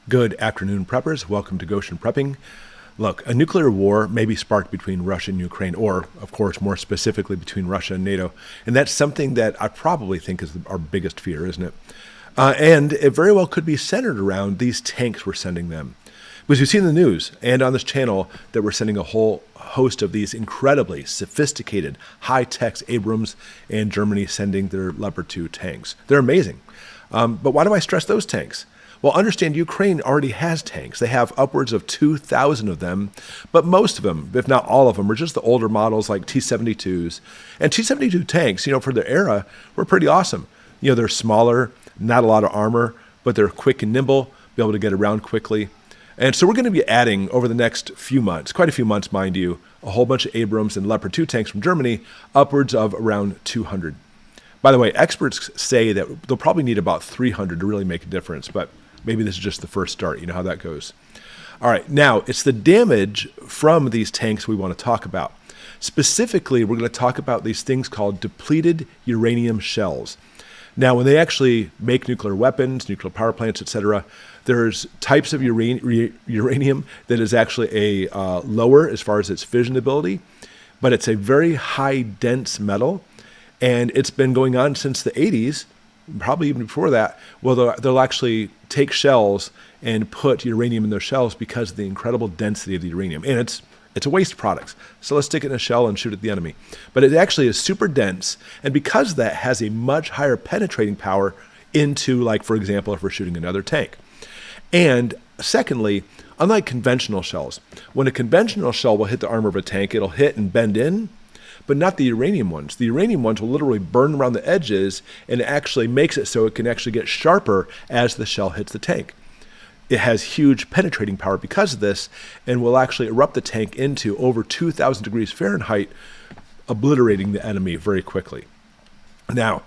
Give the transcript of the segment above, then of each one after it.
Good afternoon, preppers. Welcome to Goshen Prepping. Look, a nuclear war may be sparked between Russia and Ukraine, or, of course, more specifically between Russia and NATO. And that's something that I probably think is our biggest fear, isn't it? And it very well could be centered around these tanks we're sending them. Because we've seen in the news and on this channel that we're sending a whole host of these incredibly sophisticated, high-tech Abrams, and Germany sending their Leopard 2 tanks. They're amazing. But why do I stress those tanks? Well, understand Ukraine already has tanks. They have upwards of 2,000 of them, but most of them, if not all of them, are just the older models like T-72s. And T-72 tanks, for their era, were pretty awesome. They're smaller, not a lot of armor, but they're quick and nimble, be able to get around quickly. And so we're going to be adding over the next few months, quite a few months, mind you, a whole bunch of Abrams and Leopard 2 tanks from Germany, upwards of around 200. By the way, experts say that they'll probably need about 300 to really make a difference, but maybe this is just the first start. You know how that goes. All right, now it's the damage from these tanks we want to talk about. Specifically, we're going to talk about these things called depleted uranium shells. Now, when they actually make nuclear weapons, nuclear power plants, etc., there's types of uranium that is actually a lower as far as its fission ability, but it's a very high dense metal, and it's been going on since the 80s. Probably even before that, well, they'll actually take shells and put uranium in their shells because of the incredible density of the uranium. And it's a waste product. So let's stick it in a shell and shoot at the enemy. But it actually is super dense, and because of that, has a much higher penetrating power into, like, for example, if we're shooting another tank. And secondly, unlike conventional shells, when a conventional shell will hit the armor of a tank, it'll hit and bend in, but not the uranium ones. The uranium ones will literally burn around the edges, and it actually makes it so it can actually get sharper as the shell hits the tank. It has huge penetrating power because of this, and will actually erupt the tank into over 2,000 degrees Fahrenheit, obliterating the enemy very quickly. Now,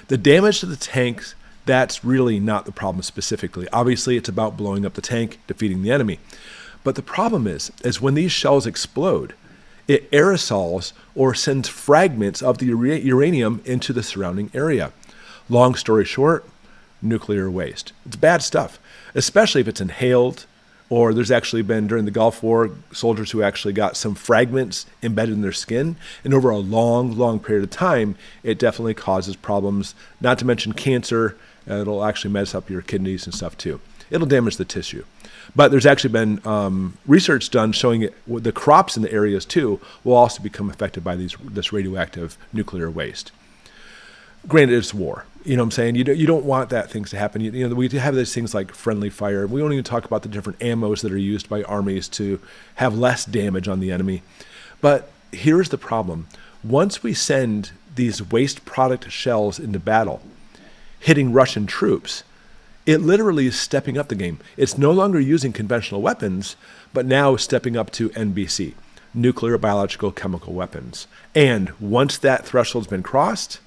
the damage to the tanks, that's really not the problem specifically. Obviously, it's about blowing up the tank, defeating the enemy. But the problem is when these shells explode, it aerosols or sends fragments of the uranium into the surrounding area. Long story short, nuclear waste. It's bad stuff, especially if it's inhaled, or there's actually been, during the Gulf War, soldiers who actually got some fragments embedded in their skin. And over a long, long period of time, it definitely causes problems, not to mention cancer. It'll actually mess up your kidneys and stuff too. It'll damage the tissue. But there's actually been research done showing the crops in the areas too will also become affected by this radioactive nuclear waste. Granted, it's war. You know what I'm saying? You don't want that things to happen. We have these things like friendly fire. We don't even talk about the different ammos that are used by armies to have less damage on the enemy. But here's the problem. Once we send these waste product shells into battle, hitting Russian troops, it literally is stepping up the game. It's no longer using conventional weapons, but now stepping up to NBC, nuclear, biological, chemical weapons. And once that threshold's been crossed,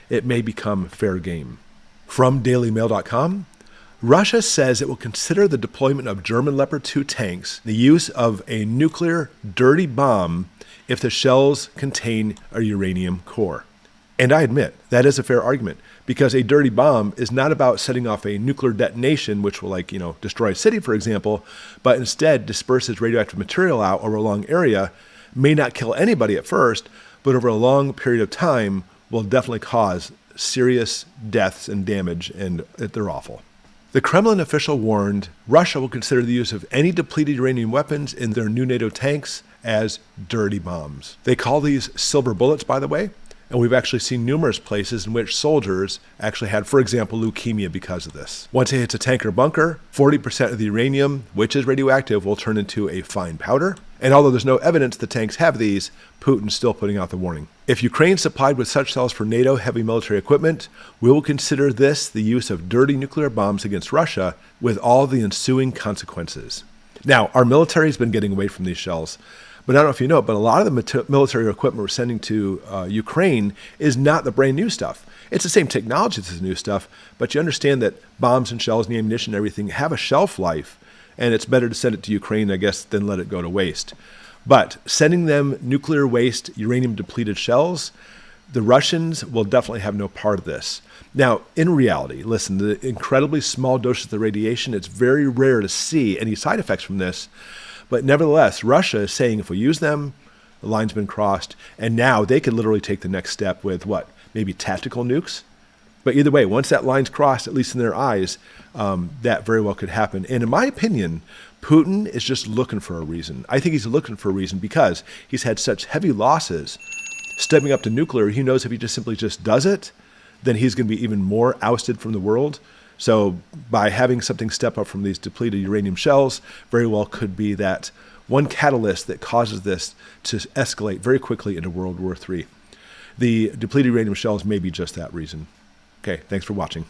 it may become fair game. From dailymail.com, Russia says it will consider the deployment of German Leopard 2 tanks the use of a nuclear dirty bomb if the shells contain a uranium core. And I admit, that is a fair argument, because a dirty bomb is not about setting off a nuclear detonation, which will, destroy a city, for example, but instead disperses radioactive material out over a long area, may not kill anybody at first, but over a long period of time will definitely cause serious deaths and damage, and they're awful. The Kremlin official warned Russia will consider the use of any depleted uranium weapons in their new NATO tanks as dirty bombs. They call these silver bullets, by the way, and we've actually seen numerous places in which soldiers actually had, for example, leukemia because of this. Once it hits a tank or bunker, 40% of the uranium, which is radioactive, will turn into a fine powder. And although there's no evidence the tanks have these, Putin's still putting out the warning. If Ukraine supplied with such cells for NATO heavy military equipment, we will consider this the use of dirty nuclear bombs against Russia with all the ensuing consequences. Now, our military has been getting away from these shells. But I don't know if you know, but a lot of the military equipment we're sending to Ukraine is not the brand new stuff. It's the same technology as the new stuff, but you understand that bombs and shells and ammunition and everything have a shelf life, and it's better to send it to Ukraine, I guess, than let it go to waste. But sending them nuclear waste, uranium-depleted shells, The Russians will definitely have no part of this. Now, in reality, listen, the incredibly small doses of the radiation, it's very rare to see any side effects from this. But nevertheless, Russia is saying if we use them, the line's been crossed. And now they could literally take the next step with what? Maybe tactical nukes? But either way, once that line's crossed, at least in their eyes, that very well could happen. And in my opinion, Putin is just looking for a reason. I think he's looking for a reason because he's had such heavy losses stepping up to nuclear. He knows if he just simply does it, then he's going to be even more ousted from the world. So by having something step up from these depleted uranium shells, very well could be that one catalyst that causes this to escalate very quickly into World War III. The depleted uranium shells may be just that reason. Okay, thanks for watching.